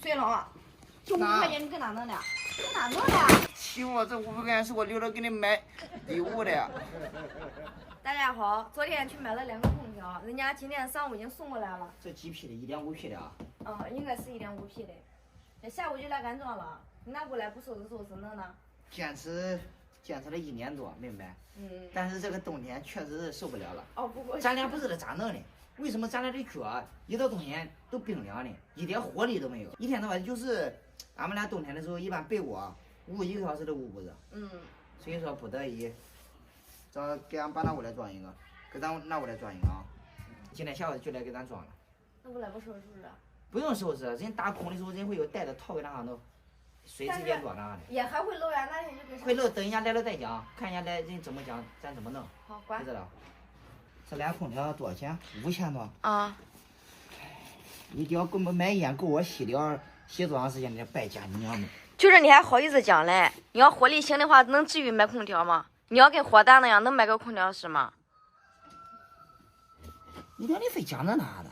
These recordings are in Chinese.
水了，就5块钱，你搁哪弄的？搁哪弄的？欺负我，这500块钱是我留着给你买礼物的呀。大家好，昨天去买了2个空调，人家今天上午已经送过来了。这几匹的，1.5匹的啊？应该是1.5匹的。这下午就来安装了，你拿过来不收拾弄呢？坚持了1年多，明白？但是这个冬天确实是受不了了。不过咱俩不知道咋弄的，为什么咱俩的脚一到冬天都冰凉的，一点活力都没有？一天到晚就是，俺们俩冬天的时候一般被窝捂1个小时都捂不热。所以说不得已，找给俺把那屋来装一个，给咱那屋来装一个啊。今天下午就来给咱装了。那屋来不收拾是不是？不用收拾，人打空的时候人会有带着套给那上头，随时间装那的。也还会漏呀，那天就给。会漏，等人家来了再讲，看人家来人怎么讲，咱怎么弄。好，关。知道了。这俩空调多少钱？5000多。一条根本买烟够我洗多长时间的败家娘们。就是你还好意思讲嘞？你要火力行的话，能至于买空调吗？你要跟火大那样，能买个空调是吗？你非讲着哪的？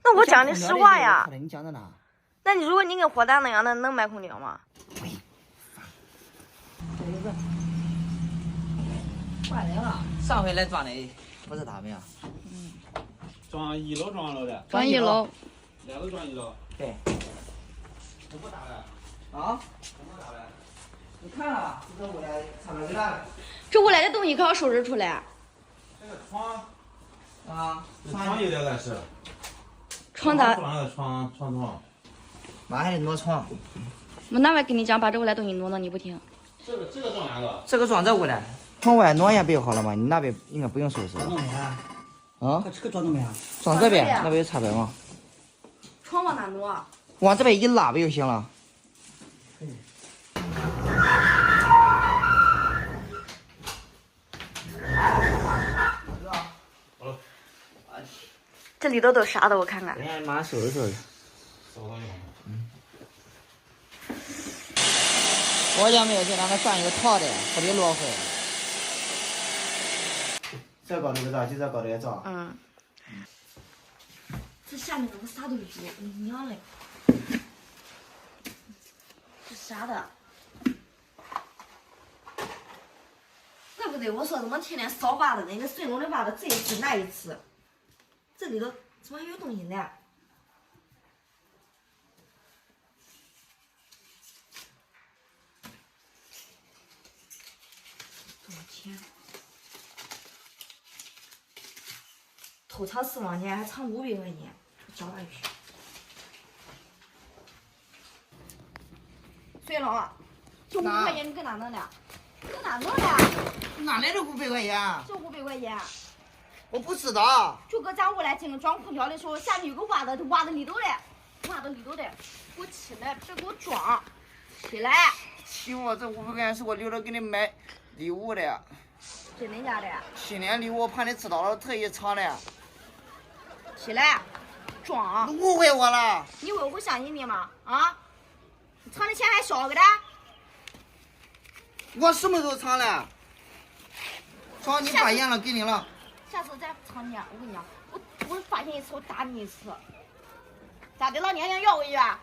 那我讲的实话呀。你讲着哪？那你如果你跟火大那样，那能买空调吗？喂，换人了。上回来装的不是他们呀？装1楼装了的。装1楼。2楼装1楼。对。怎么打的？怎么打的？你看了，这屋来差不多了。这屋来的东西可要收拾出来。这个床这床有点碍事。床咋？装了床。妈还得挪床。我哪位跟你讲把这屋来东西挪，你不听。这个装哪个？这个装这屋来，窗外挪一下不就好了吗？你那边应该不用收拾。弄没啊？这个装怎么样？装这边，那边有插边吗？床往哪挪？往这边一拉不就行了？这里头都啥的，我看看。等下马上收拾收拾。我家没有，就让他转一个套的，不得落灰。这高头不照，就这高头也照。这下面怎么啥都有？你娘嘞！这啥的？怪不得我说怎么天天扫把子，那个水龙的把子这一次那一次，这里头怎么还有东西呢？多少钱？偷藏4毛钱，还藏500块钱，交下去。水了，就5块钱，你搁哪弄的？搁哪弄的？哪来的500块钱？就500块钱。我不知道。就搁咱屋来进装空调的时候，下面有个挖的，挖到里头的，给我起来，别给我装，起来。欺负我，这500块钱是我留着给你买礼物的呀。是恁家的？新年礼物，我怕你知道了，特意藏的。起来，装。你误会我了。你以为我不相信你吗？你藏的钱还少个的？我什么时候藏了？藏你发现了，给你了。下次再藏钱，我跟你讲，我发现一次我打你一次。咋的了？年要回去啊？